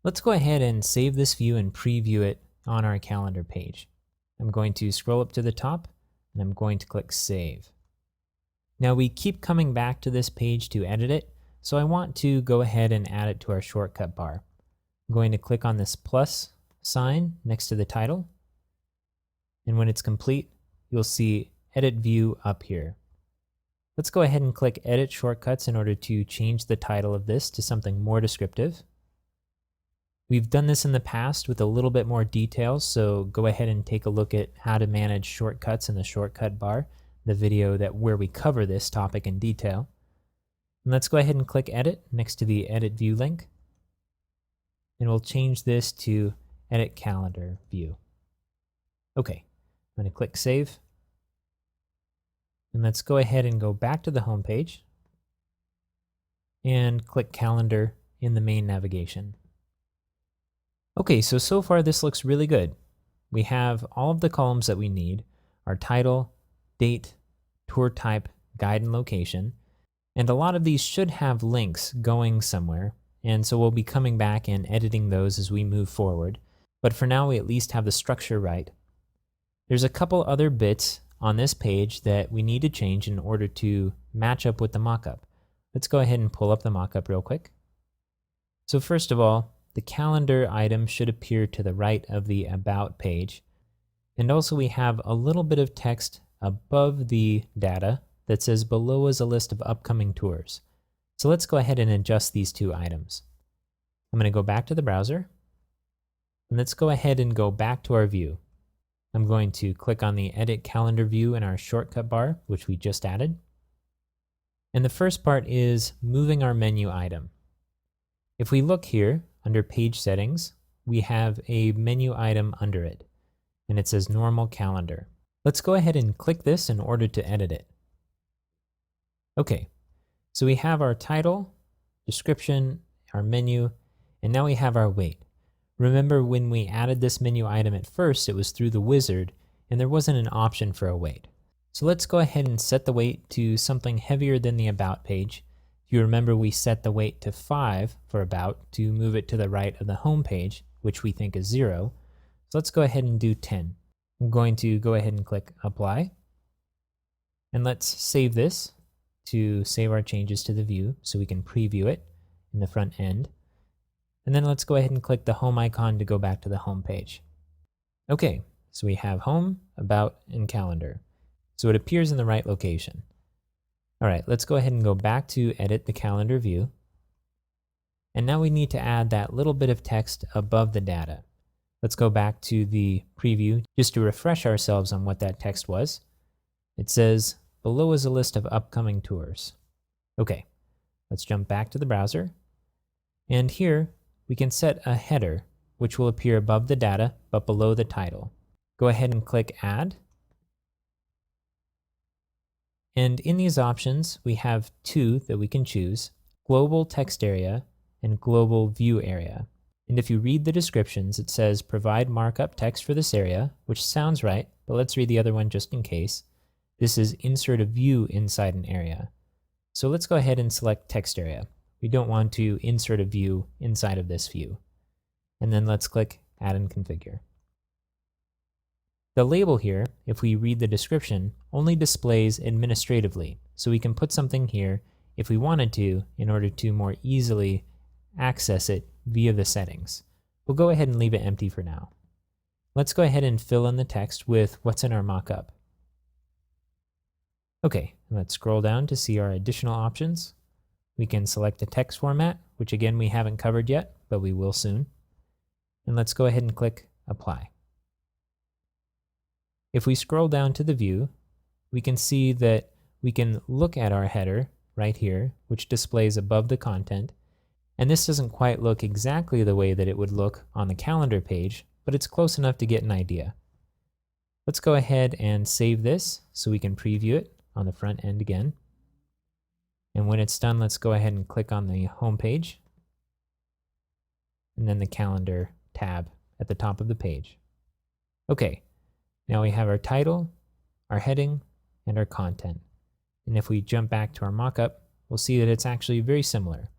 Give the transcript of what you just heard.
Let's go ahead and save this view and preview it on our calendar page. I'm going to scroll up to the top and I'm going to click Save. Now we keep coming back to this page to edit it, so I want to go ahead and add it to our shortcut bar. I'm going to click on this plus sign next to the title, and when it's complete, you'll see Edit View up here. Let's go ahead and click Edit Shortcuts in order to change the title of this to something more descriptive. We've done this in the past with a little bit more detail, so go ahead and take a look at how to manage shortcuts in the shortcut bar, the video where we cover this topic in detail. And let's go ahead and click Edit next to the Edit View link. And we'll change this to Edit Calendar View. Okay, I'm going to click Save. And let's go ahead and go back to the home page and click Calendar in the main navigation. Okay, so far this looks really good. We have all of the columns that we need: our title, date, tour type, guide, and location. And a lot of these should have links going somewhere, and so we'll be coming back and editing those as we move forward. But for now, we at least have the structure right. There's a couple other bits on this page that we need to change in order to match up with the mockup. Let's go ahead and pull up the mockup real quick. So first of all, the calendar item should appear to the right of the About page. And also we have a little bit of text above the data that says below is a list of upcoming tours. So let's go ahead and adjust these two items. I'm going to go back to the browser. And let's go ahead and go back to our view. I'm going to click on the Edit Calendar view in our shortcut bar, which we just added. And the first part is moving our menu item. If we look here under Page Settings, we have a menu item under it, and it says Normal Calendar. Let's go ahead and click this in order to edit it. Okay, so we have our title, description, our menu, and now we have our weight. Remember when we added this menu item at first, it was through the wizard, and there wasn't an option for a weight. So let's go ahead and set the weight to something heavier than the About page. If you remember, we set the weight to 5 for About to move it to the right of the home page, which we think is 0. So let's go ahead and do 10. I'm going to go ahead and click Apply. And let's save this to save our changes to the view so we can preview it in the front end. And then let's go ahead and click the home icon to go back to the home page. Okay, so we have Home, About, and Calendar. So it appears in the right location. All right, let's go ahead and go back to Edit the Calendar view. And now we need to add that little bit of text above the data. Let's go back to the preview just to refresh ourselves on what that text was. It says, below is a list of upcoming tours. Okay, let's jump back to the browser. And here we can set a header, which will appear above the data but below the title. Go ahead and click Add. And in these options, we have two that we can choose: Global Text Area and Global View Area. And if you read the descriptions, it says provide markup text for this area, which sounds right, but let's read the other one just in case. This is insert a view inside an area. So let's go ahead and select text area. We don't want to insert a view inside of this view. And then let's click Add and Configure. The label here, if we read the description, only displays administratively, so we can put something here if we wanted to in order to more easily access it via the settings. We'll go ahead and leave it empty for now. Let's go ahead and fill in the text with what's in our mockup. Okay, let's scroll down to see our additional options. We can select a text format, which again we haven't covered yet, but we will soon. And let's go ahead and click Apply. If we scroll down to the view, we can see that we can look at our header right here, which displays above the content. And this doesn't quite look exactly the way that it would look on the calendar page, but it's close enough to get an idea. Let's go ahead and save this so we can preview it on the front end again. And when it's done, let's go ahead and click on the home page and then the calendar tab at the top of the page. Okay, now we have our title, our heading, and our content. And if we jump back to our mockup, we'll see that it's actually very similar.